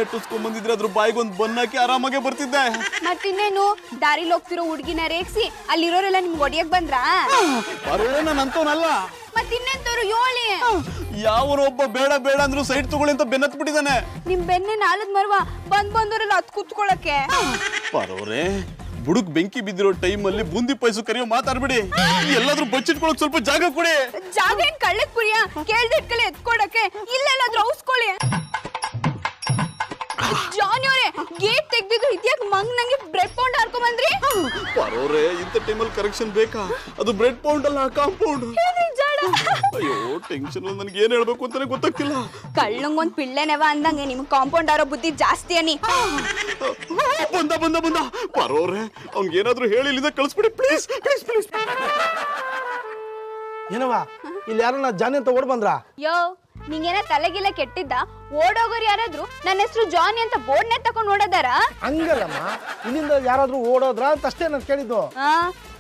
ಕಟ್ಟಿಸ್ಕೊಂಡ್ ಬಂದಿದ್ರೆ ಅದ್ರ ಬಾಯಿಗೊಂದು ಬನ್ನಾಕಿ ಆರಾಮಾಗೆ ಬರ್ತಿದ್ದೆ. ಮತ್ತಿನ್ನೇನು ದಾರಿಲಿ ಹೋಗ್ತಿರೋ ಹುಡುಗಿನ ರೇಗ್ಸಿ ಅಲ್ಲಿರೋರೆಲ್ಲ ನಿಮ್ಗೆ ಹೊಡಿಯಕ್ ಬಂದ್ರಾ? ನಾನು ಅಂತವನಲ್ಲ. ಮತ್ತಿನ್ನೆಂತವ್ರು ಯೋಳಿ ಯಾವನೊಬ್ಬ ಬೇಡ ಬೇಡ ಅಂದ್ರು ಸೈಡ್ ತಗೊಳ್ಳಿ ಅಂತ ಬೆನ್ನತ್ ಬಿಟ್ಟಿದ್ದಾನೆ. ನಿಮ್ ಬೆನ್ನೆ ನಾಲದ್ ಮರ್ವ ಬಂದವರೆಲ್ಲ ಹತ್ ಕೂತ್ಕೊಳಕ್ಕೆ. ಪರವ್ರೆ ಬುಡುಕ್ ಬೆಂಕಿ ಬಿದ್ದಿರೋ ಟೈಮಲ್ಲಿ ಬೂಂದಿ ಪಾಯಸ ಕರಿಯೋ ಮಾತಾಡ್ಬಿಡಿ. ಎಲ್ಲಾದ್ರೂ ಬಚ್ಚಿಟ್ಕೊಳಕ್ ಸ್ವಲ್ಪ ಜಾಗ ಕೊಡಿ. ಜಾಗ ಏನ್ ಕಳ್ಳಕ್ ಪುರಿಯ ಕೇಳ್ದಿಟ್ಕಲೆ ಎತ್ಕೊಡಕ್ಕೆ ಇಲ್ಲೆಲ್ಲಾದ್ರೂ ಔಸ್ಕೊಳ್ಳಿ. ಜಾನಿ ಅವರೇ ಗೇಟ್ ತೆಗ್ದಿದ್ದು ಇದ್ಯಾಕ್ ಮಂಗ್ ನಂಗೆ ಬ್ರೆಡ್ ಪೌಂಡ್ ಹಾರ್ಕೊಂಡ್ ಬಂದ್ರಿ? ಪರವ್ರೆ ಇಂಥ ಟೈಮಲ್ಲಿ ಕರೆಕ್ಷನ್ ಬೇಕಾ? ಅದು ಬ್ರೆಡ್ ಪೌಂಡ್ ಅಲ್ಲ ಕಾಂಪೌಂಡ್. ಅಯ್ಯೋ ಟೆನ್ಷನ್ ನನ್ಗೆ ಏನ್ ಹೇಳ್ಬೇಕು ಅಂತಾನೆ ಗೊತ್ತಾಗ್ತಿಲ್ಲ. ಕಳ್ಳಂಗೊಂದ್ ಪಿಳ್ಳೆನೆವ ಅಂದಂಗೆ ನಿಮ್ ಕಾಂಪೌಂಡ್ ಆರೋ ಬುದ್ಧಿ ಜಾಸ್ತಿ ಅನ್ನಿ. ಬಂದ ಬಂದ ಬಂದ ಪರವ್ರೆ ಅವ್ನ್ಗೆ ಏನಾದ್ರೂ ಹೇಳಿ ಇಲ್ಲಿಂದ ಕಳಿಸ್ಬಿಡಿ ಪ್ಲೀಸ್ ಪ್ಲೀಸ್ ಪ್ಲೀಸ್. ಏನವ ಇಲ್ಲಿ ಯಾರನ್ನ ಜಾನಿ ಅಂತ ಓಡ್ ಬಂದ್ರ? ಯೋ ನಿಂಗೇನ ತಲೆಗಿಲ್ಲ ಕೆಟ್ಟಿದ್ದ? ಓಡೋಗೋರು ಯಾರಾದ್ರೂ ನನ್ನ ಹೆಸರು ಜಾನಿ ಅಂತ ಬೋರ್ಡ್ನೇ ತಕೊಂಡ್ ಓಡೋದಾರ? ಹಂಗಲ್ಲಮ್ಮ, ಇಲ್ಲಿಂದ ಯಾರಾದ್ರೂ ಓಡೋದ್ರ ಅಂತ ಅಷ್ಟೇ ನಾನು ಕೇಳಿದ್ದು.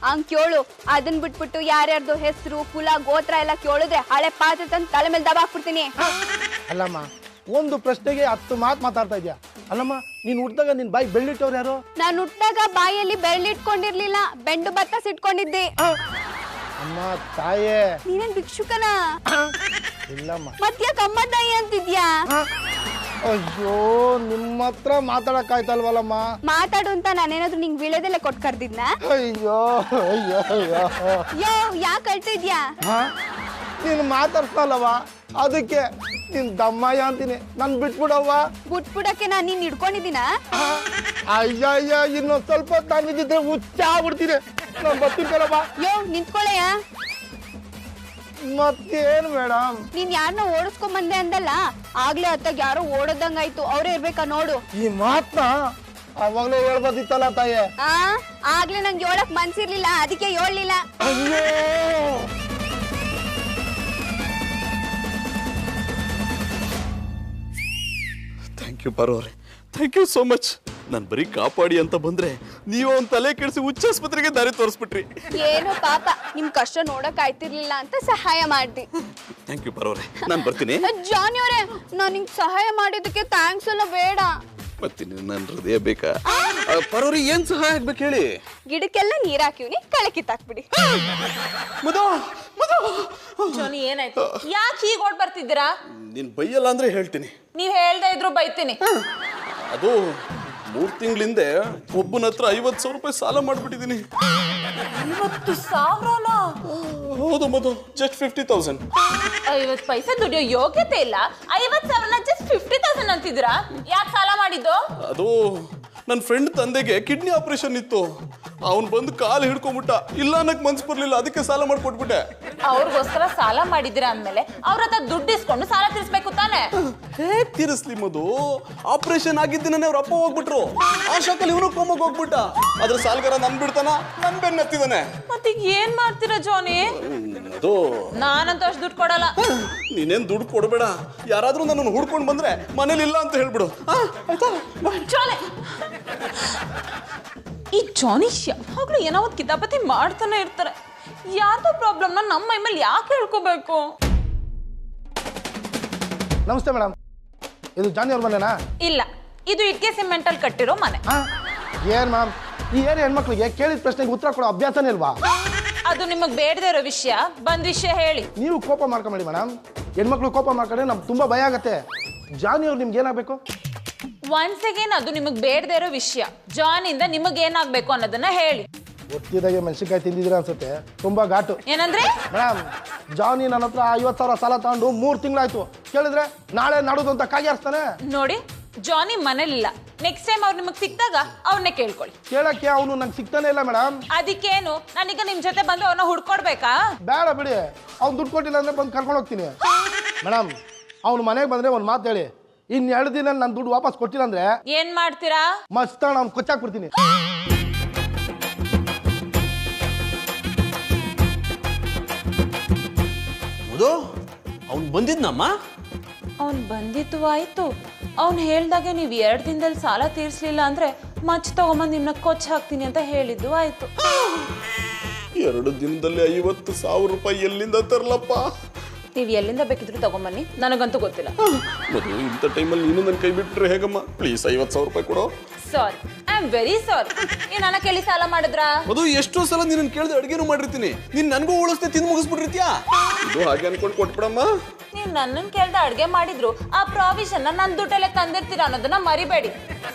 ಹಂಗ್ ಕೇಳು. ಅದನ್ ಬಿಟ್ಬಿಟ್ಟು ಯಾರ್ಯಾರ್ದು ಹೆಸರು ಕುಲ ಗೋತ್ರ ಎಲ್ಲ ಕೇಳಿದ್ರೆ ಹಳೆ ಪಾತ್ರೆ ತಂದು ತಲೆ ಮೇಲೆ ದಬಾಕ್ಬಿಡ್ತೀನಿ. ಅಲ್ಲಮ್ಮ, ಒಂದು ಪ್ರಶ್ನೆಗೆ 10 ಮಾತು ಮಾತಾಡ್ತಾ ಇದ್ಯಾ. ಅಲ್ಲಮ್ಮ, ನೀನ್ ಹುಟ್ಟಿದಾಗ ನಿನ್ ಬಾಯಿ ಬೆಳ್ಳಿಟ್ಟವ್ರು ಯಾರು? ನಾನು ಹುಟ್ಟಾಗ ಬಾಯಲ್ಲಿ ಬೆರಳಿಟ್ಕೊಂಡಿರ್ಲಿಲ್ಲ, ಬೆಂಡು ಭತ್ತ ಸಿಟ್ಕೊಂಡಿದ್ದೆ. ಅಮ್ಮ ತಾಯೇ, ನೀನೇನ್ ಭಿಕ್ಷುಕನ? ಇಲ್ಲಮ್ಮ. ಮತ್ಯಾಕ ಅಮ್ಮ ತಾಯಿ ಅಂತಿದ್ಯಾ? ಅಯ್ಯೋ ನಿಮ್ಮ ಹತ್ರ ಮಾತಾಡಕ್ ಆಯ್ತಲ್ವಲ್ಲಮ್ಮ. ಮಾತಾಡು ಅಂತ ನಾನೇನಾದ್ರು ನಿಂಗ್ ವೀಳ್ಯದೆಲೆ ಕೊಟ್ಟು ಕರ್ದಿದ್ನ? ಅಯ್ಯೋ ಅಯ್ಯೋ ಅಯ್ಯೋ ಯೋ ಯಾಕೆ ಅಳ್ತಿದ್ಯಾ? ನೀನು ಮಾತಾಡ್ತಲ್ಲವ, ಅದಕ್ಕೆ ನಿನ್ ದಮ್ಮಯ್ಯ ಅಂತೀನಿ. ನನ್ ಬಿಟ್ಬಿಡವ್ವ. ಬಿಟ್ಬಿಡಕ್ಕೆ ನಾನ್ ನೀನ್ ಹಿಡ್ಕೊಂಡಿದ್ದೀನ? ಅಯ್ಯ ಇನ್ನೊಂದ್ ಸ್ವಲ್ಪ ನಾನು ಇದ್ದಿದ್ರೆ ಹುಚ್ಚ ಆಗ್ಬಿಡ್ತೀನಿ. ನಾನು ಬರ್ತಿರ್ಕಲ್ಲವ್ವ. ಯೋ ನಿಂತ್ಕೊಳ್ಳಯ್ಯ. ಮತ್ತೇನು ಮೇಡಮ್? ನೀನ್ ಯಾರನ್ನ ಓಡಿಸ್ಕೊಂಡ್ ಬಂದೆ ಅಂದಲ್ಲ, ಆಗ್ಲೇ ಹೊತ್ತಾಗ ಯಾರೋ ಓಡೋದಂಗಾಯ್ತು. ಅವ್ರೇ ಇರ್ಬೇಕಾ ನೋಡು. ಈ ಮಾತ್ನ ಅವಾಗ್ಲೇ ಹೇಳ್ಬೋದಿತ್ತಲ್ಲ ತಾಯೇ. ಆಗ್ಲೇ ನಂಗೆ ಹೇಳಕ್ ಮನ್ಸಿರ್ಲಿಲ್ಲ, ಅದಕ್ಕೆ ಹೇಳಲಿಲ್ಲ. ಅಯ್ಯೋ ಥ್ಯಾಂಕ್ ಯು ಪರವ್ರೆ, ಥ್ಯಾಂಕ್ ಯು ಸೋ ಮಚ್. ನಾನು ಬರೀ ಕಾಪಾಡಿ ಅಂತ ಬಂದ್ರೆ ನೀವು ಒಂದು ತಲೆ ಕೆಡಿಸಿ ಹುಚ್ಚಾಸ್ಪತ್ರೆಗೆ ದಾರಿ ತೋರಿಸ್ಬಿಟ್ರಿ. ಏನೋ ಪಾಪ ನಿಮ್ ಕಷ್ಟ ನೋಡಕ್ ಆಯ್ತಿರ್ಲಿಲ್ಲ ಅಂತ ಸಹಾಯ ಮಾಡ್ದಿ. ಥ್ಯಾಂಕ್ ಯು ಪರವ್ರೆ, ನಾನು ಬರ್ತೀನಿ. ಜಾನಿ ಅವರೇ, ನಾನು ನಿಂಗೆ ಸಹಾಯ ಮಾಡಿದ್ದಕ್ಕೆ ಥ್ಯಾಂಕ್ಸ್ ಎಲ್ಲ ಬೇಡ. ಬರ್ತೀನಿ, ನನ್ನ ಹೃದಯ ಬೇಕಾ? ಪರವ್ರಿ ಏನ್ ಸಹಾಯ ಆಗ್ಬೇಕು ಹೇಳಿ? ಗಿಡಕ್ಕೆಲ್ಲ ನೀರ್ ಹಾಕಿವ್ನಿ, ಕಳೆ ಕಿತ್ತಾಕ್ಬಿಡಿ. ಮಧು ಮಧು ಜಾನಿ ಏನಾಯ್ತು? ಯಾಕೆ ಹೀಗೆ ಓಡ್ ಬರ್ತಿದ್ದೀರಾ? ನೀನ್ ಬೈಯಲ್ಲ ಅಂದ್ರೆ ಹೇಳ್ತೀನಿ. ನೀವ್ ಹೇಳ್ದೆ ಇದ್ರು ಬೈತೀನಿ. ಅದು 3 ತಿಂಗಳಿಂದ ಒಬ್ಬನ ಹತ್ರ 50,000 ರೂಪಾಯಿ ಸಾಲ ಮಾಡ್ಬಿಟ್ಟಿದೀನಿ. 50,000? ಹೌದು ಮಧು, ಜಸ್ಟ್ 50,000. 50 ಪೈಸೆ ದುಡಿಯೋ ಯೋಗ್ಯತೆ ಇಲ್ಲ, 50,000 ಜಸ್ಟ್ 50,000 ಅಂತಿದ್ರಾ? ಯಾಕೆ ಸಾಲ ಮಾಡಿದ್ದು? ಅದು ನನ್ನ ಫ್ರೆಂಡ್ ತಂದೆಗೆ ಕಿಡ್ನಿ ಆಪರೇಷನ್ ಇತ್ತು. ಅವನ್ ಬಂದು ಕಾಲು ಹಿಡ್ಕೊಂಡ್ಬಿಟ್ಟ. ಇಲ್ಲ ಅನ್ನಕ್ ಮನ್ಸು ಬರ್ಲಿಲ್ಲ, ಅದಕ್ಕೆ ಸಾಲ ಮಾಡ್ಕೊಟ್ಬಿಟ್ಟೆ. ಅವ್ರಿಗೋಸ್ಕರ ಸಾಲ ಮಾಡಿದಿರ ಅಂದ್ಮೇಲೆ ಅವ್ರ ಹತ್ರ ದುಡ್ಡು ಇಸ್ಕೊಂಡು ಸಾಲ ತೀರಿಸ್ಬೇಕು ತಾನೆ? ಹೇಗ್ ತೀರಿಸ್ಲಿ ಮಧು? ಆಪರೇಷನ್ ಆಗಿದ್ದೀನೇ ಅವ್ರ ಅಪ್ಪ ಹೋಗ್ಬಿಟ್ರು. ಆ ಶಾಕಲ್ಲಿ ಇವನು ಕೋಮಗ್ ಹೋಗ್ಬಿಟ್ಟ. ಅದ್ರ ಸಾಲಗಾರ ನನ್ ಬಿಡ್ತಾನ, ನನ್ ಬೆನ್ನ ಹತ್ತಿದಾನೆ. ಮತ್ತೀಗ ಏನ್ ಮಾಡ್ತೀರಾ ಜಾನಿ? ಅದು ನಾನಂತೂ ಅಷ್ಟು ದುಡ್ಡು ಕೊಡಲ್ಲ. ನೀನೇನ್ ದುಡ್ಡು ಕೊಡ್ಬೇಡ, ಯಾರಾದ್ರೂ ನನ್ನನ್ನು ಹುಡ್ಕೊಂಡ್ ಬಂದ್ರೆ ಮನೇಲಿ ಇಲ್ಲ ಅಂತ ಹೇಳ್ಬಿಡು. ಆಯ್ತಾ? ಜಾನಿ, ಈ ಜಾನಿ ಯಾವಾಗ್ಲೂ ಏನೋ ಒಂದು ಕಿತಾಪತಿ ಮಾಡ್ತಾನೆ ಇರ್ತಾರೆ. ಯಾವ್ದೋ ಪ್ರಾಬ್ಲಮ್ನ ನಮ್ಮ ಮೈ ಮೇಲೆ ಯಾಕೆ ಹೇಳ್ಕೋಬೇಕು? ನಮಸ್ತೆ ಮೇಡಮ್, ಇದು ಜಾನಿ ಅವ್ರ ಮನೆನಾ? ಇಲ್ಲ, ಇದು ಇಟ್ಕೆ ಸಿಮೆಂಟ್ ಅಲ್ಲಿ ಕಟ್ಟಿರೋ ಮನೆ. ಏನ್ ಮ್ಯಾಮ್, ಈ ಏನ್ ಹೆಣ್ಮಕ್ಳಿಗೆ ಕೇಳಿದ ಪ್ರಶ್ನೆಗೆ ಉತ್ತರ ಕೊಡೋ ಅಭ್ಯಾಸನೇ ಇಲ್ವಾ? ಅದು ನಿಮಗ್ ಬೇಡದೇ ಇರೋ ವಿಷಯ, ಬಂದ್ ವಿಷಯ ಹೇಳಿ. ನೀವು ಕೋಪ ಮಾಡ್ಕೊಂಬೇಡಿ ಮೇಡಮ್. ಹೆಣ್ಮಕ್ಳು ಕೋಪ ಮಾಡ್ಕೊಂಡ್ರೆ ನಮ್ಗೆ ತುಂಬಾ ಭಯ ಆಗತ್ತೆ. ಜಾನಿ ಅವ್ರು ನಿಮ್ಗೆ ಏನಾಗಬೇಕು? ಒನ್ಸ್ ಅಗೇನ್ ಅದು ನಿಮಗ್ ಬೇಡದೇ ಇರೋ ವಿಷಯ. ಜಾನಿಂದ ನಿಮಗ್ ಏನಾಗ್ಬೇಕು ಅನ್ನೋದನ್ನ ಹೇಳಿ. ಒತ್ತಿದಾಗೆ ಮೆಣಸಿನ್ಕಾಯಿ ತಿಂದಿದ್ದೀರ ಅನ್ಸುತ್ತೆ, ತುಂಬಾ ಘಾಟು. ಏನಂದ್ರೆ? ಮೇಡಮ್, ಜಾನಿ ನನ್ನ ಹತ್ರ 50,000 ಸಾಲ ತಗೊಂಡು 3 ತಿಂಗಳಾಯ್ತು. ಕೇಳಿದ್ರೆ ನಾಳೆ ನಾಡುದು ಅಂತ ಕಾಗಿ ಹಾರಿಸ್ತಾನೆ. ನೋಡಿ, ಜಾನಿ ಮನೇಲಿಲ್ಲ. ನೆಕ್ಸ್ಟ್ ಟೈಮ್ ಅವ್ರು ನಿಮಗ್ ಸಿಕ್ತಾಗ ಅವ್ರನ್ನೇ ಕೇಳ್ಕೊಳ್ಳಿ. ಕೇಳಕ್ಕೆ ಅವನು ನಂಗೆ ಸಿಗ್ತಾನೆ ಇಲ್ಲ ಮೇಡಮ್. ಅದಕ್ಕೇನು, ನಾನೀಗ ನಿಮ್ ಜೊತೆ ಬಂದು ಅವ್ರನ್ನ ಹುಡ್ಕೊಡ್ಬೇಕಾ? ಬೇಡ ಬಿಡಿ, ಅವ್ನು ದುಡ್ಡು ಕೊಟ್ಟಿಲ್ಲ ಅಂದ್ರೆ ಬಂದು ಕರ್ಕೊಂಡು ಹೋಗ್ತೀನಿ. ಮೇಡಮ್, ಅವ್ನು ಮನೆಗೆ ಬಂದ್ರೆ ಒಂದು ಮಾತು ಹೇಳಿ, ಇನ್ನು 2 ದಿನ ನನ್ನ ದುಡ್ಡು ವಾಪಸ್ ಕೊಟ್ಟಿಲ್ಲ ಅಂದ್ರೆ ಏನ್ ಮಾಡ್ತೀರಾ? ಮಸ್ತಾಣ ಅವ್ನು ಕೊಚ್ಚಾಕ್ಬಿಡ್ತೀನಿ. ಅವ್ನು ಬಂದಿದ್ನಮ್ಮ. ಅವ್ನು ಬಂದಿತ್ತು ಆಯ್ತು. ಅವ್ನು ಹೇಳ್ದಾಗೆ ನೀವು 2 ದಿನದಲ್ಲಿ ಸಾಲ ತೀರಿಸ್ಲಿಲ್ಲ ಅಂದ್ರೆ ಮಚ್ ತಗೊಂಬಂದು ನಿಮ್ನ ಕೊಚ್ಚ ಹಾಕ್ತೀನಿ ಅಂತ ಹೇಳಿದ್ದು ಆಯ್ತು. 2 ದಿನದಲ್ಲಿ 50,000 ರೂಪಾಯಿ ಎಲ್ಲಿಂದ ತರ್ಲಪ್ಪ? ನೀವು ಎಲ್ಲಿಂದ ಬೇಕಿದ್ರು ತಗೊಂಬನ್ನಿ, ನನಗಂತೂ ಗೊತ್ತಿಲ್ಲ. ಮಧು, ಇಂಥ ಟೈಮಲ್ಲಿ ನೀನು ನನ್ನ ಕೈ ಬಿಟ್ರೆ ಹೇಗಮ್ಮ? ಪ್ಲೀಸ್ 50,000 ರೂಪಾಯಿ ಕೊಡೋ. ಸಾರಿ, ಐ ಆಮ್ ವೆರಿ ಸಾರಿ. ನೀವು ನನ್ನ ಕೇಳಿ ಸಾಲ ಮಾಡಿದ್ರಾ? ಮಧು, ಎಷ್ಟೋ ಸಲ ನೀನು ಕೇಳಿದ್ರೆ ಅಡುಗೆನೂ ಮಾಡಿರ್ತೀನಿ, ನೀನು ನನಗೂ ಉಳಿಸ್ತೆ ತಿಂದು ಮುಗಿಸ್ಬಿಟ್ಟಿರ್ತೀಯಾ? ಇದು ಹಾಗೆ ಅನ್ಕೊಂಡು ಕೊಟ್ಬಿಡಮ್ಮ. ನೀವು ನನ್ನನ್ನು ಕೇಳ್ದೆ ಅಡುಗೆ ಮಾಡಿದ್ರು ಆ ಪ್ರಾವಿಷನ್ ನನ್ನ ದುಡ್ಡಲ್ಲೇ ತಂದಿರ್ತೀರ ಅನ್ನೋದನ್ನ ಮರಿಬೇಡಿ.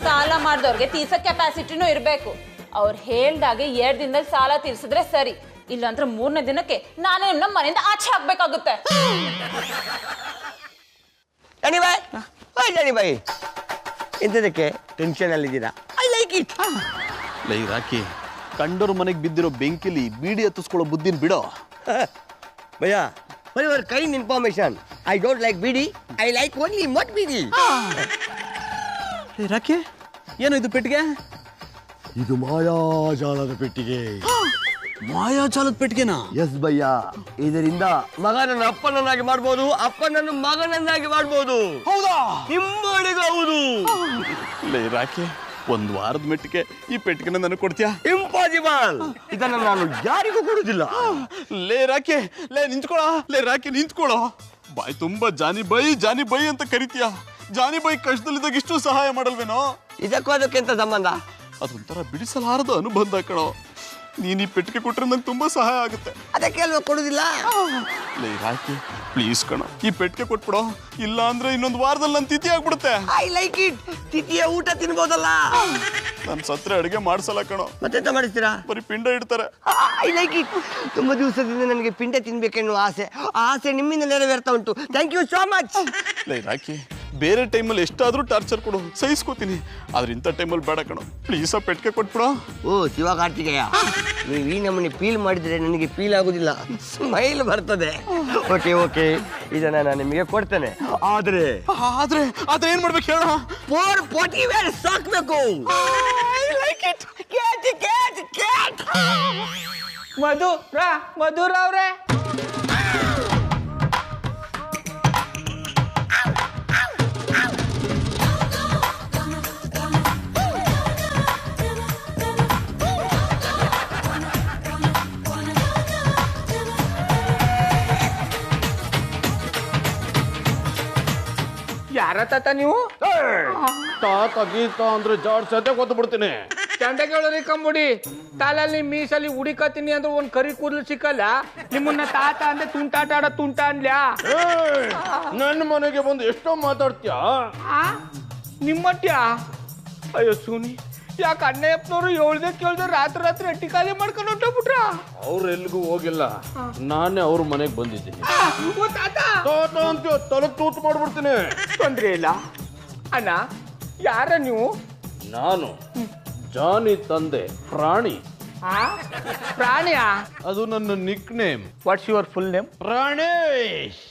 ಸಾಲ ಮಾಡಿದವ್ರಿಗೆ ತೀರ್ಸೋ ಕೆಪಾಸಿಟಿನೂ ಇರಬೇಕು. ಅವ್ರು ಹೇಳ್ದಾಗೆ 2 ದಿನದಲ್ಲಿ ಸಾಲ ತೀರ್ಸಿದ್ರೆ ಸರಿ, ಇಲ್ಲಾಂದ್ರೆ 3ನೇ ದಿನಕ್ಕೆ ನಾನೇ ನಿಮ್ಮ ಮನೆಯಿಂದ ಆಚೆ ಹಾಕ್ಬೇಕಾಗುತ್ತೆ. ಬಾಯ್ ಎಂತದಕ್ಕೆ ಟೆನ್ಷನ್ ಅಲ್ಲಿದ್ದೀರಾ? I like it. ಲೈ ರಾಕಿ, ಕಂಡೋರ್ ಮನೆಗೆ ಬಿದ್ದಿರೋ ಬೆಂಕಿಲಿ ಬೀಡಿ ಹತ್ತಿಸ್ಕೊಳ್ಳೋ ಬುದ್ಧಿನ ಬಿಡೋ. Bhaiya, for your kind information, I don't like ಬಿಡಿ, ಐ ಲೈಕ್ ಓನ್ಲಿ ಮಟ್ ಬಿಡಿ. ಲೈ ರಾಕಿ, ಏನು ಇದು ಪೆಟ್ಟಿಗೆ? ಇದು ಮಾಯಾಜಾಲದ ಪೆಟ್ಟಿಗೆ. ಮಾಯಾಜಾಲದ ಪೆಟ್ಟಿಗೆನಾ? ಎಸ್ ಭಯ್ಯ, ಇದರಿಂದ ಮಗನನ್ನು ಅಪ್ಪನನ್ನಾಗಿ ಮಾಡ್ಬೋದು, ಅಪ್ಪನನ್ನು ಮಗನನ್ನಾಗಿ ಮಾಡ್ಬೋದು. ಹೌದಾ? ನಿಮ್ಮಡಿಗೂ ಹೌದು. ಲೈ ರಾಕಿ, 1 ವಾರದ ಮೆಟ್ಟಿಗೆ ಈ ಪೆಟ್ಟಿಗೆನ ನನಗೆ ಕೊಡ್ತೀಯಾ? ಇಂಪಾಸಿಬಲ್. ಇದನ್ನು ನಾನು ಯಾರಿಗೂ ಕೊಡುದಿಲ್ಲ. ಲೇ ರಾಕಿ, ಲೇ ನಿಂತ್ಕೊಳ್ಳೋ. ಲೇ ರಾಕಿ ನಿಂತ್ಕೊಳ್ಳೋ. ಬಾಯ್ ತುಂಬಾ ಜಾನಿ ಬೈ ಅಂತ ಕರಿತೀಯ. ಜಾನಿ ಬೈ ಕಷ್ಟದಲ್ಲಿದ್ದಾಗ ಇಷ್ಟು ಸಹಾಯ ಮಾಡಲ್ವೇನೋ? ಇದಕ್ಕೂ ಅದಕ್ಕೆ ಎಂತ ಸಂಬಂಧ? ಅದೊಂಥರ ಬಿಡಿಸಲಾರದ ಅನುಬಂಧ ಕಣೋ. ನೀನ್ ಈ ಪೆಟ್ಟಿಗೆ ಕೊಟ್ರೆ ನಂಗೆ ತುಂಬಾ ಸಹಾಯ ಆಗುತ್ತೆ. ಅದಕ್ಕೆ ಅಲ್ವಾ ಕೊಡುದಿಲ್ಲ. ಲೇ ರಾಕಿ, ಪ್ಲೀಸ್ ಕಣೋ, ಈ ಪೆಟ್ಟಿಗೆ ಕೊಟ್ಬಿಡೋ. ಇಲ್ಲ ಅಂದ್ರೆ ಇನ್ನೊಂದು ವಾರದಲ್ಲಿ ನನ್ನ ತಿಥಿ ಆಗ್ಬಿಡುತ್ತೆ. I like it. ತಿಥಿಯ ಊಟ ತಿನ್ಬೋದಲ್ಲ. ನಾನು ಸತ್ರೆ ಅಡುಗೆ ಮಾಡ್ಸಲ್ಲ ಕಣೋ. ಮತ್ತೆಂತ ಮಾಡಿಸ್ತೀರಾ? ಬರೀ ಪಿಂಡ ಇಡ್ತಾರೆ. I like it. ತುಂಬಾ ದಿವಸದಿಂದ ನನಗೆ ಪಿಂಡ ತಿನ್ಬೇಕೆನ್ನುವ ಆಸೆ, ಆ ಆಸೆ ನಿಮ್ಮಿಂದ ನೆರವೇರ್ತಾ ಉಂಟು. Thank you so much. ಲೇ ರಾಕಿ, ಬೇರೆ ಟೈಮಲ್ಲಿ ಎಷ್ಟಾದ್ರೂ ಟಾರ್ಚರ್ ಕೊಡು, ಸಹಿಸ್ಕೋತೀನಿ. ಆದ್ರೆ ಇಂಥ ಟೈಮಲ್ಲಿ ಬೇಡ ಕಣೋ. ಪ್ಲೀಸ್ ಆ ಪೆಟ್ಟಿಗೆ ಕೊಟ್ಬಿಡೋ. ಓ ಶಿವ ಕಾರ್ತಿಕೇಯ, ನೀವು ಈ ನಮ್ಮನೆ ಫೀಲ್ ಮಾಡಿದ್ರೆ ನನಗೆ ಫೀಲ್ ಆಗುದಿಲ್ಲ, ಸ್ಮೈಲ್ ಬರ್ತದೆ. ಓಕೆ, ಇದನ್ನ ನಾನು ನಿಮಗೆ ಕೊಡ್ತೇನೆ. ಆದ್ರೆ ಆದ್ರೆ ಏನ್ ಮಾಡ್ಬೇಕು ಹೇಳ? ಪೋಟಿ ವೇರ್ ಸಾಕ್ಬೇಕು. I like it. ಕ್ಯಾಟ್. ಮಧುರ ಅವ್ರೆ, ಯಾರ ತಾತ ನೀವು? ತಾತ ಗೀತ ಅಂದ್ರೆ ಜಾಡ್ ಸದ್ಯ ಗೊತ್ತು ಬಿಡ್ತೀನಿ. ಚಂಡಗೆ ಹೇಳೋರಿ ಕಂಬುಡಿ, ತಾಲಲ್ಲಿ ಮೀಸಲಿ ಹುಡಿಕತ್ತೀನಿ ಅಂದ್ರೆ ಒಂದ್ ಕರಿ ಕೂದಲು ಸಿಕ್ಕಲ್ಲ. ನಿಮ್ಮನ್ನ ತಾತ ಅಂದ್ರೆ ತುಂಟಾಟ ಆಡೋ ತುಂಟ ಅನ್ಲ್ಯಾ? ನನ್ನ ಮನೆಗೆ ಬಂದು ಎಷ್ಟೋ ಮಾತಾಡ್ತೀಯ. ನಿಮ್ಮಟ್ಯಾ? ಅಯ್ಯೋ ಸೂನಿ, ಯಾಕೆ ಅಣ್ಣಯ್ಯಪ್ಪನವರು ಕೇಳ್ದೆ ರಾತ್ರಿ ಅಟ್ಟಿ ಖಾಲಿ ಮಾಡ್ಕೊಂಡು ಹೊಂಟೋಗ್ಬಿಟ್ರ? ಅವ್ರು ಎಲ್ಲಿಗೂ ಹೋಗಿಲ್ಲ, ನಾನೇ ಅವ್ರ ಮನೆಗೆ ಬಂದಿದ್ದೀನಿ. ತಾತ ಅಂತ ತಲೆ ತೂತು ಮಾಡ್ಬಿಡ್ತೀನಿ. ತೊಂದ್ರೆ ಇಲ್ಲ ಅಣ್ಣ. ಯಾರ ನೀವು? ನಾನು ಜಾನಿ ತಂದೆ ಪ್ರಾಣಿ. ಪ್ರಾಣಿಯಾ? ಅದು ನನ್ನ nickname. What's your full name? Pranesh.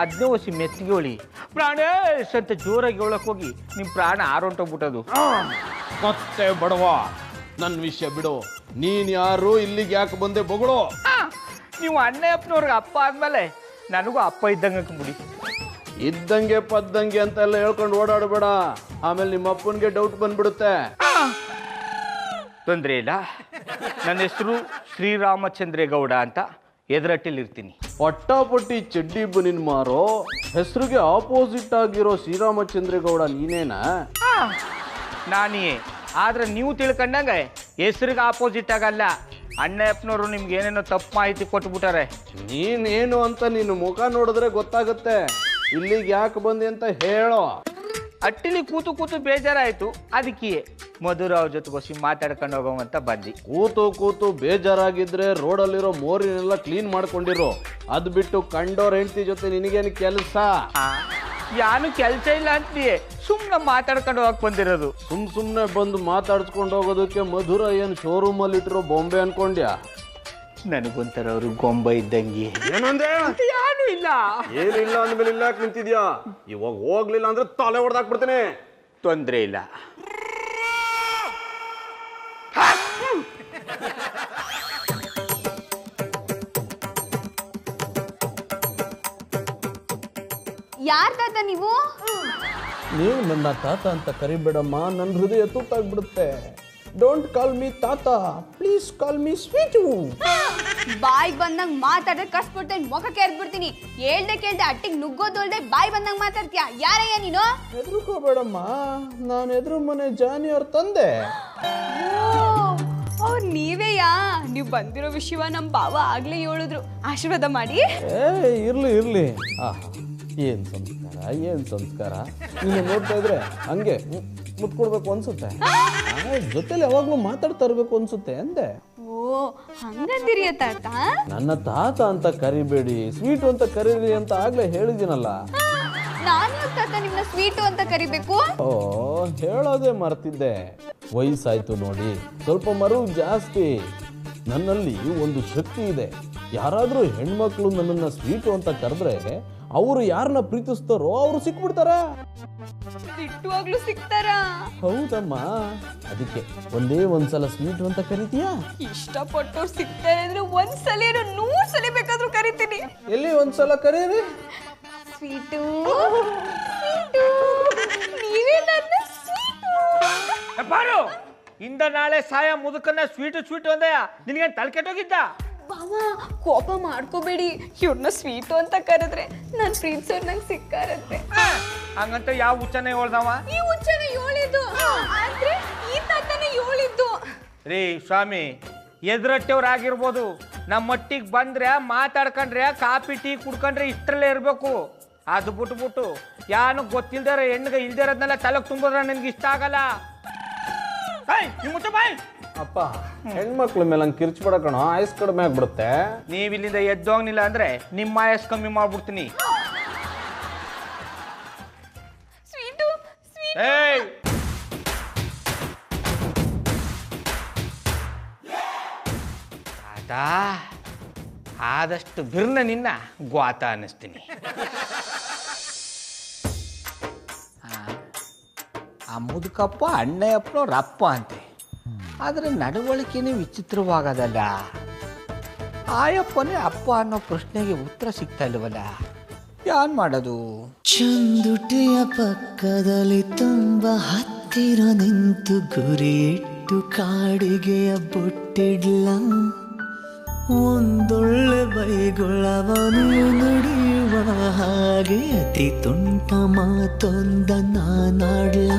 ಅದನ್ನೇ ಹೊಸಿ ಮೆತ್ತಿಗೆ ಹೇಳಿ ಪ್ರಾಣೇಶ್ ಅಂತ ಜೋರಾಗಿ ಹೇಳಕ್ ಹೋಗಿ ನಿಮ್ ಪ್ರಾಣ ಆರೋಂಟೋಗ್ಬಿಟ್ಟದು. ಮತ್ತೆ ಬಡವ, ನನ್ನ ವಿಷಯ ಬಿಡು. ನೀನ್ ಯಾರು, ಇಲ್ಲಿಗೆ ಯಾಕೆ ಬಂದೆ ಬೊಗಳು? ನೀವು ಅಣ್ಣಯ್ಯಪ್ಪನವ್ರಿಗೆ ಅಪ್ಪ ಆದ್ಮೇಲೆ ನನಗೂ ಅಪ್ಪ ಇದ್ದಂಗೆ ಬಿಡಿ. ಇದ್ದಂಗೆ ಪದ್ದಂಗೆ ಅಂತೆಲ್ಲ ಹೇಳ್ಕೊಂಡು ಓಡಾಡಬೇಡ, ಆಮೇಲೆ ನಿಮ್ಮ ಅಪ್ಪನಿಗೆ ಡೌಟ್ ಬಂದ್ಬಿಡುತ್ತೆ. ತೊಂದರೆ ಇಲ್ಲ, ನನ್ನ ಹೆಸರು ಶ್ರೀರಾಮಚಂದ್ರೇಗೌಡ ಅಂತ ಎದುರಟ್ಟಿಲಿರ್ತೀನಿ. ಪಟ್ಟಾಪಟ್ಟಿ ಚಡ್ಡಿ ಬನಿನ್ ಮಾರೋ ಹೆಸರಿಗೆ ಆಪೋಸಿಟ್ ಆಗಿರೋ ಶ್ರೀರಾಮಚಂದ್ರೇಗೌಡ ನೀನೇನಾ? ನಾನೇ. ಆದ್ರೆ ನೀವು ತಿಳ್ಕೊಂಡಂಗೆ ಹೆಸರಿಗೆ ಆಪೋಸಿಟ್ ಆಗಲ್ಲ. ಅಣ್ಣಯ್ಯಪ್ಪನವರು ನಿಮ್ಗೆ ಏನೇನೋ ತಪ್ಪು ಮಾಹಿತಿ ಕೊಟ್ಬಿಟ್ಟಾರೆ. ನೀನೇನು ಅಂತ ನಿನ್ನ ಮುಖ ನೋಡಿದ್ರೆ ಗೊತ್ತಾಗುತ್ತೆ. ಇಲ್ಲಿಗೆ ಯಾಕೆ ಬಂದೆ ಅಂತ ಹೇಳೋ. ಅಟ್ಟಿಲಿ ಕೂತು ಬೇಜಾರಾಯ್ತು, ಅದಕ್ಕೆ ಮಧುರಾವ್ ಜೊತೆಗೋಸಿ ಮಾತಾಡ್ಕೊಂಡು ಹೋಗೋವಂತ ಬಂದಿ. ಕೂತು ಬೇಜಾರಾಗಿದ್ರೆ ರೋಡಲ್ಲಿರೋ ಮೋರಿನೆಲ್ಲ ಕ್ಲೀನ್ ಮಾಡ್ಕೊಂಡಿರೋ. ಅದ್ ಬಿಟ್ಟು ಕಂಡೋರ್ ಹೆಂಡತಿ ಜೊತೆ ನಿನಗೇನು ಕೆಲಸ? ಯಾನು ಕೆಲಸ ಇಲ್ಲ ಅಂತೀಯ, ಸುಮ್ಮನೆ ಮಾತಾಡ್ಕೊಂಡು ಹೋಗಕ್ ಬಂದಿರೋದು. ಸುಮ್ನೆ ಬಂದು ಮಾತಾಡ್ಸ್ಕೊಂಡು ಹೋಗೋದಕ್ಕೆ ಮಧುರ ಏನು ಶೋರೂಮ್ ಅಲ್ಲಿ ಇಟ್ಟಿರೋ ಬೊಂಬೆ ಅನ್ಕೊಂಡ್ಯಾ? ನನಗೊಂಥರ ಅವರು ಗೊಂಬೆ ಇದ್ದಂಗೆ. ಏನಂದೆ? ಯಾನು ಇಲ್ಲ. ಏನಿಲ್ಲ ಅಂದ್ಮೇಲೆ ಇಲ್ಲ ನಿಂತಿದ್ಯಾ? ಇವಾಗ ಹೋಗ್ಲಿಲ್ಲ ಅಂದ್ರೆ ತಲೆ ಹೊಡೆದಾಕ್ಬಿಡ್ತೀನಿ. ತೊಂದ್ರೆ ಇಲ್ಲ. ಯಾರ್ ತಾತ ನೀವು? ನೀವು ನನ್ನ ತಾತ ಅಂತ ಕರಿಬೇಡಮ್ಮ, ನನ್ನ ಹೃದಯ ತುತ್ತಾಗ್ಬಿಡುತ್ತೆ. ಡೋಂಟ್ ಕಾಲ್ ಮೀ ತಾತ, ಪ್ಲೀಸ್ ಕಾಲ್ ಮೀ ಸ್ವೀಟು. ಬಾಯ್ ಬಂದಂಗ್ ಮಾತಾಡಿದ್ರೆ ಕಸ್ಬಿಡ್ತೇನೆ, ಮುಖಕ್ಕೆ ಎರ್ದ್ಬಿಡ್ತೀನಿ. ಹೇಳ್ದೆ ಕೇಳ್ದೆ ಅಟ್ಟಿಗೆ ನುಗ್ಗೋದೊಳ್ದೆ ಬಾಯ್ ಬಂದಂಗ್ ಮಾತಾಡ್ತೀಯ. ಯಾರಯ್ಯ ನೀನು? ಹೆದರ್ಕೋಬೇಡಮ್ಮ, ನಾನು ಎದುರು ಮನೆ ಜಾನಿ ಅವ್ರ ತಂದೆ. ಅವ್ರು ನೀವೇಯಾ? ನೀವು ಬಂದಿರೋ ವಿಷಯವ ನಮ್ಮ ಬಾವ ಆಗ್ಲೇ ಹೇಳಿದ್ರು. ಆಶೀರ್ವಾದ ಮಾಡಿ. ಇರ್ಲಿ ಏನ್ ಸಂಸ್ಕಾರ. ನೀನು ನೋಡ್ತಾ ಇದ್ರೆ ಹಂಗೆ ಮುಟ್ಕೊಡ್ಬೇಕು ಅನ್ಸುತ್ತೆ, ಜೊತೆಲಿ ಯಾವಾಗ್ಲೂ ಮಾತಾಡ್ತಾ ಇರ್ಬೇಕು ಅನ್ಸುತ್ತೆ ಅಂದೆ. ಓ ಹಂಗಂದಿರಿ ತಾತ? ನನ್ನ ತಾತ ಅಂತ ಕರಿಬೇಡಿ, ಸ್ವೀಟು ಅಂತ ಕರೀರಿ ಅಂತ ಆಗ್ಲೇ ಹೇಳಿದ್ದೀನಲ್ಲ. ನಾನು ತಾತ ನಿಮ್ನ ಸ್ವೀಟು ಅಂತ ಕರಿಬೇಕು? ಓ ಹೇಳೋದೇ ಮರ್ತಿದ್ದೆ. ವಯಸ್ಸಾಯ್ತು ನೋಡಿ, ಸ್ವಲ್ಪ ಮರು ಜಾಸ್ತಿ. ನನ್ನಲ್ಲಿ ಒಂದು ಶಕ್ತಿ ಇದೆ. ಯಾರಾದ್ರೂ ಹೆಣ್ಮಕ್ಳು ನನ್ನನ್ನ ಸ್ವೀಟು ಅಂತ ಕರೆದ್ರೆ ಅವರು ಯಾರನ್ನ ಪ್ರೀತಿಸ್ತಾರೋ ಅವ್ರು ಸಿಕ್ಬಿಡ್ತಾರ. ಬಿಟ್ಟುವಾಗ್ಲೂ ಸಿಗ್ತಾರ? ಹೌದಮ್ಮ, ಅದಕ್ಕೆ ಒಂದೇ ಒಂದ್ಸಲ ಸ್ವೀಟು ಅಂತ ಕರಿತೀಯಾ? ಇಷ್ಟಪಟ್ಟವ್ರು ಸಿಗ್ತಾರೆ ಅಂದ್ರೆ ಒಂದ್ಸಲ 100 ಸಲ ಬೇಕಾದ್ರೂ ಕರಿತೀನಿ. ಎಲ್ಲಿ ಒಂದ್ಸಲ ಕರೀರಿ. ಸ್ವೀಟು ನೀವೇ ನನ್ನ ಸ್ವೀಟು. ಬಾರು ಇಂದ ನಾಳೆ ಸಾಯ ಮುದುಕನ್ನ ಸ್ವೀಟು ಅಂದಯ್ಯ. ನಿನಗೆ ತಲೆ ಕೆಟ್ಟೋಗಿದ್ದ? ಬಾವ ಕೋಪ ಮಾಡ್ಕೋಬೇಡಿ, ಇವ್ರನ್ನ ಸ್ವೀಟು ಅಂತ ಕರೆದ್ರೆ ನಾನು ಪ್ರೀತಿಸೋರ್ ನಂಗೆ ಸಿಕ್ಕಾರತ್ತೆ. ಹಂಗಂತ ಯಾವ ಹುಚ್ಚನೆ ಹೇಳ್ದವ? ಈ ಹುಚ್ಚನ ಹೇಳಿದ್ದು ಆದ್ರೆ ಈ ತಾತನೇ ಹೇಳಿದ್ದು. ರೀ ಸ್ವಾಮಿ, ಎದುರಟ್ಟೆವ್ರಾಗಿರ್ಬೋದು, ನಮ್ಮ ಮಟ್ಟಿಗೆ ಬಂದ್ರೆ ಮಾತಾಡ್ಕೊಂಡ್ರೆ ಕಾಫಿ ಟೀ ಕುಡ್ಕೊಂಡ್ರೆ ಇಷ್ಟರಲ್ಲೇ ಇರ್ಬೇಕು. ಅದು ಬಿಟ್ಬಿಟ್ಟು ಯಾನು ಗೊತ್ತಿಲ್ದಾರ ಹೆಣ್ಣಿಗೆ ಇಲ್ದಿರೋದ್ನೆಲ್ಲ ತಲೆಗೆ ತುಂಬಿದ್ರೆ ನನಗೆ ಇಷ್ಟ ಆಗಲ್ಲ. ಬಾಯ್ ಅಪ್ಪ, ಹೆಣ್ಮಕ್ಳ ಮೇಲೆ ಹಂಗೆ ಕಿರ್ಚ್ಬೇಡ ಕಣೋ, ಆಯಸ್ ಕಡಿಮೆ ಆಗ್ಬಿಡುತ್ತೆ. ನೀವು ಇಲ್ಲಿಂದ ಎದ್ದೋಗ್ನಿಲ್ಲ ಅಂದ್ರೆ ನಿಮ್ಮ ಆಯಸ್ ಕಮ್ಮಿ ಮಾಡ್ಬಿಡ್ತೀನಿ. ಸ್ವೀಟು ಏಯ್ ಆತ ಆದಷ್ಟು ಬಿರ್ನ ನಿನ್ನ ಗ್ವಾತ ಅನ್ನಿಸ್ತೀನಿ. ಆ ಮುದುಕಪ್ಪ ಅಣ್ಣಯ್ಯಪ್ಪನವ್ರ ಅಪ್ಪ ಅಂತೆ, ಆದರೆ ನಡವಳಿಕೆನೇ ವಿಚಿತ್ರವಾಗದಲ್ಲ. ಆಯಪ್ಪನೇ ಅಪ್ಪ ಅನ್ನೋ ಪ್ರಶ್ನೆಗೆ ಉತ್ತರ ಸಿಗ್ತಾ ಇಲ್ವಲ್ಲ, ಏನ್ ಮಾಡೋದು? ಚಂದುಟಿಯ ಪಕ್ಕದಲ್ಲಿ ತುಂಬ ಹತ್ತಿರ ನಿಂತು ಗುರಿಯಿಟ್ಟು ಕಾಡಿಗೆಯ ಬೊಟ್ಟಿಡ್ಲ, ಒಂದೊಳ್ಳೆ ಬೈಗೊಳವನು ನುಡಿಯುವ ಹಾಗೆ ಅತಿ ತುಂಟ ಮಾತೊಂದ ನಾನಾಡ್ಲ,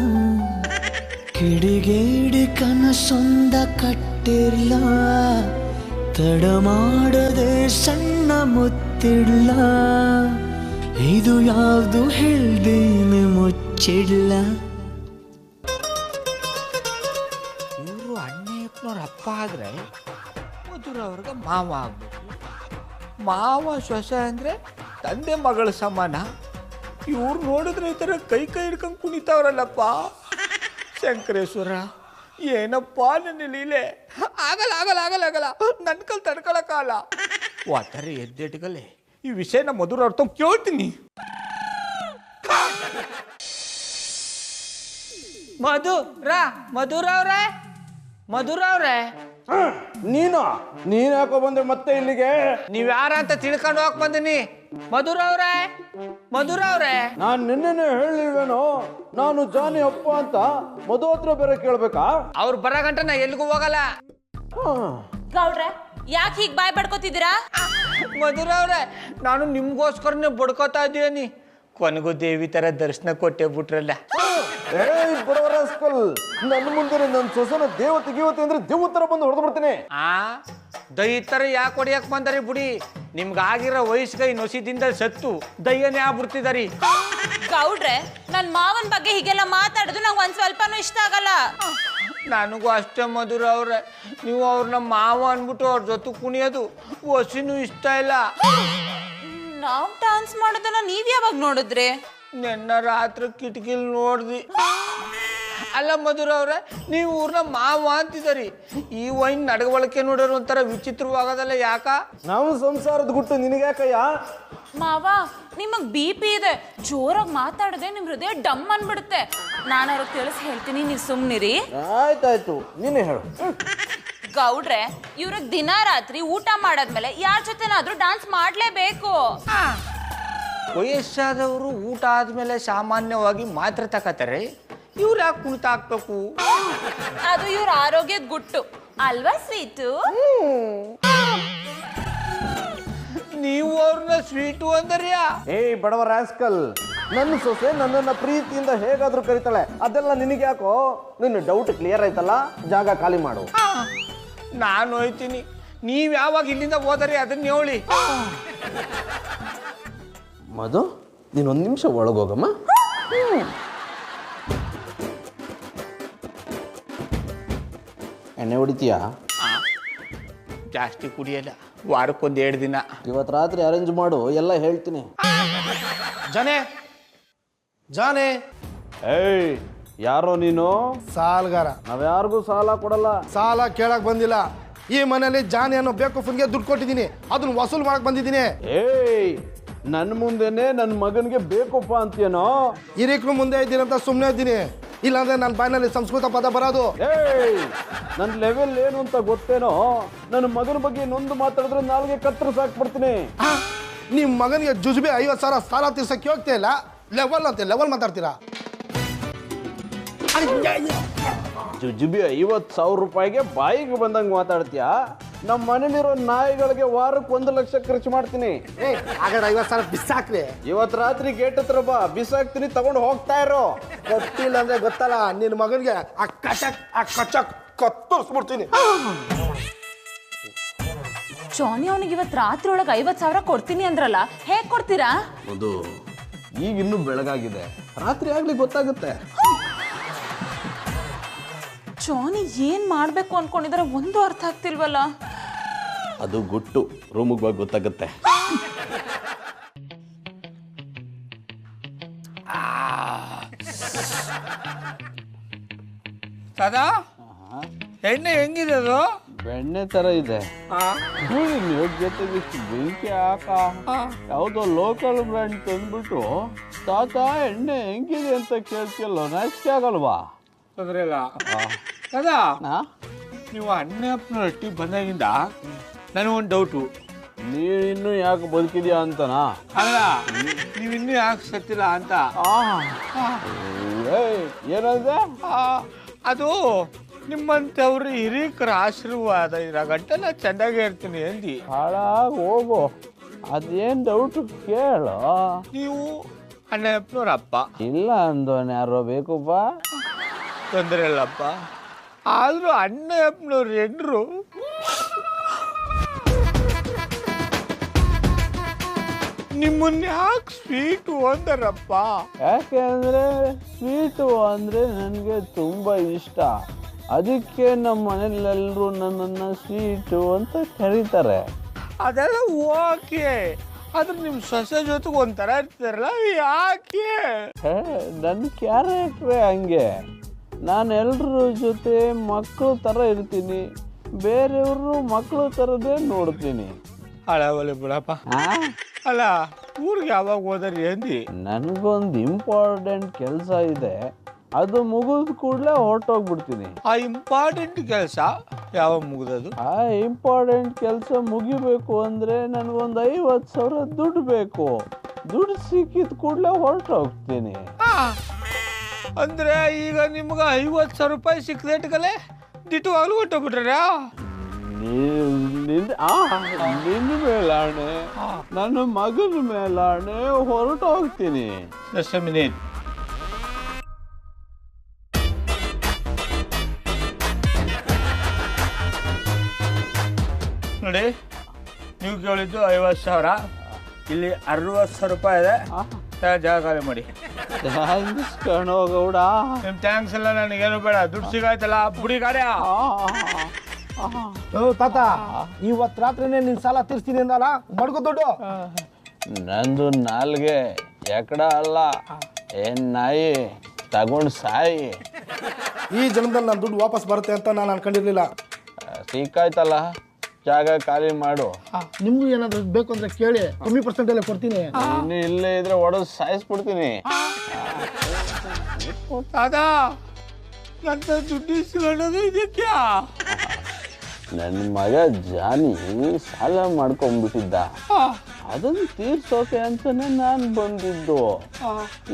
ಕಿಡಿಗೇಡಿ ಕನಸೊಂದ ಕಟ್ಟಿರ್ಲ, ತಡ ಮಾಡದೆ ಸಣ್ಣ ಮುತ್ತಿಡ್ಲ, ಇದು ಯಾವುದು ಹೇಳ್ದೇನೆ ಮುಚ್ಚಿಡ್ಲ. ಇವರು ಅಣ್ಣಯ್ಯಪ್ಪನವ್ರ ಅಪ್ಪ ಆದ್ರೆ ಮಧುರವ್ರಿಗೆ ಮಾವ ಆಗ್ಬೇಕು. ಮಾವ ಸೊಸೆ ಅಂದ್ರೆ ತಂದೆ ಮಗಳ ಸಮಾನ. ಇವ್ರು ನೋಡಿದ್ರೆ ಈ ಥರ ಕೈ ಹಿಡ್ಕೊಂಡು ಕುಣಿತಾವ್ರಲ್ಲಪ್ಪ. ಶಂಕರೇಶ್ವರ, ಏನಪ್ಪ ನನ್ನ ಲೀಲೆ. ಆಗಲ್ಲ ನನ್ನ ಕಲ್ ತಡ್ಕೊಳಕ್ಕಾಗಲ್ಲ. ವಾತರ ಎದ್ದೆಟ್ಗಲೆ ಈ ವಿಷಯನ ಮಧುರ ಅರ್ಥ ಕೇಳ್ತೀನಿ. ಮಧುರ ಅವ್ರೆ ನೀನ್ ಯಾಕೋ ಬಂದ್ರೆ ಮತ್ತೆ ಇಲ್ಲಿಗೆ? ನೀವ್ ಯಾರ ಅಂತ ತಿಳ್ಕೊಂಡು ಹೋಗಕ್ ಬಂದಿನಿ. ಮಧುರ ಅವ್ರೆ ನಾನ್ ನಿನ್ನೆನೆ ಹೇಳಿಲ್ವೇನೋ ನಾನು ಜಾನಿ ಅಪ್ಪ ಅಂತ? ಮಧು ಹತ್ರ ಬೇರೆ ಕೇಳ್ಬೇಕಾ? ಅವ್ರು ಬರೋ ಗಂಟ ನಾ ಎಲ್ಲಿಗೂ ಹೋಗಲ್ಲ. ಗೌಡ್ರೆ ಯಾಕೆ ಹೀಗೆ ಬಾಯ್ ಬಡ್ಕೋತಿದ್ದೀರಾ? ಮಧುರ ಅವ್ರೆ, ನಾನು ನಿಮ್ಗೋಸ್ಕರನೇ ಬಡ್ಕೋತಾ ಇದ್ದೀನಿ. ಕೊನೆಗೂ ದೇವಿ ತರ ದರ್ಶನ ಕೊಟ್ಟೆ ಬಿಟ್ರಲ್ಲ. ನನ್ನ ಮುಂದೆ ನನ್ನ ಸೊಸನ ದೇವತೆ ಅಂದ್ರೆ ದೇವತರ ಬಂದು ಹೊಡೆದು ಬಿಡ್ತೀನಿ. ದೈತರ ಯಾಕೆ ಹೊಡಿಯಕ್ ಬಂದಾರಿ ಬಿಡಿ. ನಿಮ್ಗಾಗಿರೋ ವಯಸ್ಸಿಗೆ ನೊಸಿದಿಂದ ಸತ್ತು ದಯ್ಯನೇ ಆಗ್ಬಿಡ್ತಿದಾರಿ. ಗೌಡ್ರೆ, ನನ್ ಮಾವನ್ ಬಗ್ಗೆ ಹೀಗೆಲ್ಲ ಮಾತಾಡೋದು ನಂಗೆ ಒಂದ್ ಸ್ವಲ್ಪನೂ ಇಷ್ಟ ಆಗಲ್ಲ. ನನಗೂ ಅಷ್ಟೇ ಮಧುರ ಅವ್ರೆ, ನೀವು ಅವ್ರನ್ನ ಮಾವ ಅನ್ಬಿಟ್ಟು ಅವ್ರ ಜೊತೆ ಕುಣಿಯೋದು ಹೊಸಿನೂ ಇಷ್ಟ ಇಲ್ಲ. ನಾವ್ ಡಾನ್ಸ್ ಮಾಡೋದನ್ನ ನೀವ್ ಯಾವಾಗ ನೋಡಿದ್ರಿ? ನಿನ್ನ ರಾತ್ರಿ ಕಿಟಕಿಲ್ ನೋಡ್ದಿ. ಅಲ್ಲ ಮಧುರ ಅವ್ರೆ, ನೀವು ಊರ್ನ ಮಾವ ಅಂತಿದಾರಿ. ಈ ವೈನ್ ನಡವಳಿಕೆ ನೋಡೋರು ಒಂಥರ ವಿಚಿತ್ರವಾಗದಲ್ಲ, ಯಾಕ? ನಾವು ಸಂಸಾರದ ಗುಟ್ಟು ನಿನಗ್ಯಾಕಯ್ಯ? ಮಾವ, ನಿಮಗ್ BP ಇದೆ, ಜೋರಾಗಿ ಮಾತಾಡದೆ ನಿಮ್ ಹೃದಯ ಡಮ್ ಅನ್ಬಿಡುತ್ತೆ. ನಾನು ಅವ್ರಿಗೆ ತಿಳಿಸಿ ಹೇಳ್ತೀನಿ, ನೀವು ಸುಮ್ನಿರಿ. ಆಯ್ತಾಯ್ತು, ನೀನೇ ಹೇಳು. ಗೌಡ್ರೆ, ಇವ್ರಿಗೆ ದಿನ ರಾತ್ರಿ ಊಟ ಮಾಡಾದ್ಮೇಲೆ ಯಾರ ಜೊತೆನಾದ್ರೂ ಡಾನ್ಸ್ ಮಾಡ್ಲೇಬೇಕು. ವಯಸ್ಸಾದವರು ಊಟ ಆದ್ಮೇಲೆ ಸಾಮಾನ್ಯವಾಗಿ ಮಾತ್ರೆ ತಗೋತಾರೆ. ಇವ್ರು ಯಾಕೆ ಕುಣಿತ ಹಾಕ್ಬೇಕು? ಅದು ಇವ್ರ ಆರೋಗ್ಯದ ಗುಟ್ಟು ಅಲ್ವಾ ಸ್ವೀಟು? ನೀವು ಅವ್ರನ್ನ ಸ್ವೀಟು ಅಂದರ್ಯಾ? ಏಯ್ ಬಡವ ರಾಸ್ಕಲ್, ನನ್ನ ಸೊಸೆ ನನ್ನನ್ನ ಪ್ರೀತಿಯಿಂದ ಹೇಗಾದ್ರೂ ಕರೀತಾಳೆ, ಅದೆಲ್ಲ ನಿನಗೆ ಯಾಕೋ? ನಿನ್ನ ಡೌಟ್ ಕ್ಲಿಯರ್ ಆಯ್ತಲ್ಲ, ಜಾಗ ಖಾಲಿ ಮಾಡು. ನಾನು ಹೋಯ್ತೀನಿ, ನೀವ್ ಯಾವಾಗ ಇಲ್ಲಿಂದ ಹೋದರಿ ಅದನ್ನ ಹೇಳಿ. ಮಧು, ನೀನೊಂದು ನಿಮಿಷ ಒಳಗೋಗಮ್ಮ. ಎಣ್ಣೆ ಹೊಡಿತೀಯಾ? ಜಾಸ್ತಿ ಕುಡಿಯಲ್ಲ, ವಾರಕ್ಕೊಂದು 2 ದಿನ. ಇವತ್ತು ರಾತ್ರಿ ಅರೇಂಜ್ ಮಾಡು, ಎಲ್ಲ ಹೇಳ್ತೀನಿ. ಜಾನೆ ಏಯ್, ಯಾರೋ ನೀನು? ಸಾಲ್ಗಾರ. ನಾವ್ಯಾರಿಗೂ ಸಾಲ ಕೊಡಲ್ಲ. ಸಾಲ ಕೇಳಕ್ ಬಂದಿಲ್ಲ. ಈ ಮನೇಲಿ ಜಾನಿ ಅನ್ನೋ ಬೇಕುಫನ್ಗೆ ದುಡ್ಡು ಕೊಟ್ಟಿದ್ದೀನಿ, ಅದನ್ನ ವಸೂಲ್ ಮಾಡಕ್ ಬಂದಿದ್ದೀನಿ. ಏಯ್, ನನ್ನ ಮುಂದೆನೆ ನನ್ನ ಮಗನಿಗೆ ಬೇಕಪ್ಪ ಅಂತೀನೋ? ಹಿರಿಕ್ರು ಮುಂದೆ ಇದ್ದೀನಿ ಅಂತ ಸುಮ್ಮನೆ ಇದ್ದೀನಿ, ಇಲ್ಲಾಂದ್ರೆ ನನ್ನ ಬಾಯಿನಲ್ಲಿ ಸಂಸ್ಕೃತ ಪದ ಬರೋದು. ಏಯ್, ನನ್ನ ಲೆವೆಲ್ ಏನು ಅಂತ ಗೊತ್ತೇನೋ? ನನ್ನ ಮಗನ ಬಗ್ಗೆ ಇನ್ನೊಂದು ಮಾತಾಡಿದ್ರೆ ನಾಲ್ಗೆ ಕತ್ತರಿಸಾಕ್ಬಿಡ್ತೀನಿ. ನಿಮ್ಮ ಮಗನಿಗೆ ಜುಜುಬಿ 50,000 ಸಾಲ ತೀರ್ಸಕ್ಕೆ ಹೋಗ್ತಾ ಇಲ್ಲ, ಲೆವೆಲ್ ಅಂತ ಲೆವೆಲ್ ಮಾತಾಡ್ತೀರಾ? ಜುಜುಬಿ 50,000 ರೂಪಾಯಿಗೆ ಬಾಯಿಗೆ ಬಂದಂಗೆ ಮಾತಾಡ್ತೀಯಾ? ನಮ್ಮ ಮನೇಲಿರೋ ನಾಯಿಗಳಿಗೆ ವಾರಕ್ಕೆ 1 ಲಕ್ಷ ಖರ್ಚು ಮಾಡ್ತೀನಿ. ಹಾಗಾದ್ರೆ 50,000 ಬಿಸಾಕ್ರಿ. ಇವತ್ತು ರಾತ್ರಿ ಗೇಟ್ ಹತ್ರ ಬಾ, ಬಿಸಾಕ್ತೀನಿ, ತಗೊಂಡು ಹೋಗ್ತಾ ಇರೋ. ಗೊತ್ತಿಲ್ಲ ಅಂದ್ರೆ ಗೊತ್ತಲ್ಲ, ನಿನ್ನ ಮಗನಿಗೆ ಆ ಕಚಕ್ ಕತ್ತರಿಸ್ಬಿಡ್ತೀನಿ. ಜಾನಿ ಅವನಿಗೆ ಇವತ್ತು ರಾತ್ರಿ ಒಳಗೆ 50,000 ಕೊಡ್ತೀನಿ ಅಂದ್ರಲ್ಲ, ಹೇಗ್ ಕೊಡ್ತೀರಾ? ಅದು ಈಗ ಇನ್ನೂ ಬೆಳಗಾಗಿದೆ, ರಾತ್ರಿ ಆಗ್ಲಿ ಗೊತ್ತಾಗುತ್ತೆ. ಜಾನಿ ಏನ್ ಮಾಡ್ಬೇಕು ಅನ್ಕೊಂಡಿದಾರೆ ಒಂದು ಅರ್ಥ ಆಗ್ತಿಲ್ವಲ್ಲ. ಅದು ಗುಟ್ಟು, ರೂಮಿಗೆ ಹೋಗಿ ಗೊತ್ತಾಗುತ್ತೆ. ಸದಾ ಎಣ್ಣೆ ಹೆಂಗಿದೆ ಅದು? ಬೆಣ್ಣೆ ತರ ಇದೆ. ಜೊತೆಗೆ ಇಷ್ಟು ಬೆಂಕಿ ಹಾಕ, ಯಾವುದೋ ಲೋಕಲ್ ಬ್ರ್ಯಾಂಡ್ ತಂದ್ಬಿಟ್ಟು ತಾತ ಎಣ್ಣೆ ಹೆಂಗಿದೆ ಅಂತ ಕೇಳ್ತಿಯಲ್ಲ, ನಾಚಿಕೆ ಆಗಲ್ವಾ? ತೊಂದ್ರೆ ಇಲ್ಲ. ಸದಾ ನೀವು ಅಣ್ಣಪ್ಪನ ಒಟ್ಟಿಗೆ ಬಂದಾಗಿಂದ ನನಗೊಂದು ಡೌಟು. ನೀನಿನ್ನು ಯಾಕೆ ಬದುಕಿದ್ಯಾ ಅಂತನಾ? ಅಲ್ಲ, ನೀವಿನ್ನೂ ಯಾಕೆ ಸತ್ತಿಲ್ಲ ಅಂತ. ಏನಂದ್ರೆ ಅದು ನಿಮ್ಮಂಥವ್ರು ಹಿರೀಕರ ಆಶೀರ್ವಾದ ಇರೋ ಗಂಟೆ ನಾ ಚೆನ್ನಾಗೇ ಇರ್ತೀನಿ ಅಂದು. ಹಾಳಾಗಿ ಹೋಗು, ಅದೇನು ಡೌಟ್ ಕೇಳು. ನೀವು ಅಣ್ಣಪ್ಪನವ್ರ ಅಪ್ಪ ಇಲ್ಲ ಅಂದವನ್ ಯಾರೋ ಬೇಕಪ್ಪ. ತೊಂದರೆ ಇಲ್ಲಪ್ಪ, ಆದರೂ ಅಣ್ಣಪ್ಪನವ್ರ ಹೆಂಡ್ರು ನಿಮ್ಮನ್ನ ಯಾಕೆ ಸ್ವೀಟು ಅಂತಾರಪ್ಪ? ಯಾಕೆ ಅಂದರೆ ಸ್ವೀಟು ಅಂದರೆ ನನಗೆ ತುಂಬ ಇಷ್ಟ, ಅದಕ್ಕೆ ನಮ್ಮ ಮನೆಯಲ್ಲೆಲ್ಲರೂ ನನ್ನನ್ನು ಸ್ವೀಟು ಅಂತ ಕರೀತಾರೆ. ಅದೆಲ್ಲ ಓಕೆ, ಆದ್ರೆ ನಿಮ್ಮ ಸೊಸೆ ಜೊತೆಗೆ ಒಂಥರ ಇರ್ತಾರಲ್ಲ, ಯಾಕೆ? ನನ್ನ ಕ್ಯಾರೆಕ್ಟ್ರೇ ಹಂಗೆ. ನಾನು ಎಲ್ಲರ ಜೊತೆ ಮಕ್ಕಳು ಥರ ಇರ್ತೀನಿ, ಬೇರೆಯವರು ಮಕ್ಕಳು ಥರದೇ ನೋಡ್ತೀನಿ. ಹಳವಲೆ ಬಿಡಪ್ಪ. ಅಲ್ಲ, ಊರಿಗೆ ಯಾವಾಗ ಹೋದ್ರಿ ಅಂದು? ನನಗೊಂದು ಇಂಪಾರ್ಟೆಂಟ್ ಕೆಲಸ ಇದೆ, ಅದು ಮುಗಿದ ಕೂಡಲೇ ಹೊರಟೋಗ್ಬಿಡ್ತೀನಿ. ಆ ಇಂಪಾರ್ಟೆಂಟ್ ಕೆಲಸ ಯಾವಾಗ ಮುಗಿದದು? ಆ ಇಂಪಾರ್ಟೆಂಟ್ ಕೆಲಸ ಮುಗಿಬೇಕು ಅಂದರೆ ನನಗೊಂದು 50,000 ದುಡ್ಡು ಬೇಕು. ದುಡ್ಡು ಸಿಕ್ಕಿದ ಕೂಡಲೇ ಹೊರಟೋಗ್ತೀನಿ. ಅಂದ್ರೆ ಈಗ ನಿಮ್ಗೆ 50,000 ರೂಪಾಯಿ ಸಿಕ್ಕದೇಟ್ಗಲೆ ದಿಟ್ಟವಾಗ್ಲೂ ಹೊಟ್ಟೋಗ್ಬಿಟ್ರ? ನಿನ್ನ ಮೇಲಾಣೆ, ನನ್ನ ಮಗನ ಮೇಲಾಣೆ, ಹೊರಟೋಗ್ತೀನಿ. ನೋಡಿ, ನೀವು ಕೇಳಿದ್ದು 50,000, ಇಲ್ಲಿ 60,000 ರೂಪಾಯಿ ಇದೆ. ಜಾಗ ಖಾಲಿ ಮಾಡಿ. ಥ್ಯಾಂಕ್ಸ್ ಕಣೋ ಗೌಡ. ನಿಮ್ ಥ್ಯಾಂಕ್ಸ್ ಎಲ್ಲ ನನಗೇನು ಬೇಡ, ದುಡ್ಡು ಸಿಗಾಯ್ತಲ್ಲ ಬುಡಿ ಗಾಡ್ಯ. ತಾತ, ಇವತ್ತು ರಾತ್ರಿನೇ ನಿನ್ ಸಾಲ ತೀರ್ಸ್ತೀನಿ ಅಂದಲ್ಲ, ಮಡ್ಕೋ ದುಡ್ಡು. ನಂದು ನಾಲ್ಗೆ ಎಕಡ ಅಲ್ಲ, ಏನ್ ನಾಯಿ ತಗೊಂಡು ಸಾಯಿ. ಈ ಜನ್ಮದಲ್ಲಿ ನನ್ನ ದುಡ್ಡು ವಾಪಸ್ ಬರುತ್ತೆ ಅಂತ ನಾನು ಅನ್ಕೊಂಡಿರ್ಲಿಲ್ಲ. ಸಿಕ್ಕಾಯ್ತಲ್ಲ, ಜಾಗ ಖಾಲಿ ಮಾಡು. ನಿಮ್ಗೂ ಏನಾದ್ರು ಬೇಕು ಅಂದ್ರೆ ಕೇಳಿ, ಕಮ್ಮಿ ಪರ್ಸೆಂಟಲ್ಲೇ ಕೊಡ್ತೀನಿ. ಇನ್ನು ಇಲ್ಲೇ ಇದ್ರೆ ಹೊಡೆದು ಸಾಯಿಸ್ಬಿಡ್ತೀನಿ. ದಾದಾ, ನನ್ನ ದುಡ್ಡು ಇಸ್ಕೊಳ್ಳೋದು ಇದಕ್ಕೆ? ನನ್ನ ಮಗ ಜಾನಿ ಸಾಲ ಮಾಡ್ಕೊಂಡ್ಬಿಟ್ಟಿದ್ದ, ಅದನ್ನು ತೀರ್ಸೋಕೆ ಅಂತಾನೆ ನಾನು ಬಂದಿದ್ದು.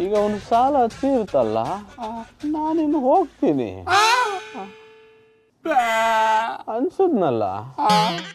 ಈಗ ಅವನು ಸಾಲ ತೀರ್ತಲ್ಲ, ನಾನಿನ್ನು ಹೋಗ್ತೀನಿ ಅನ್ಸುದ್ನಲ್ಲ.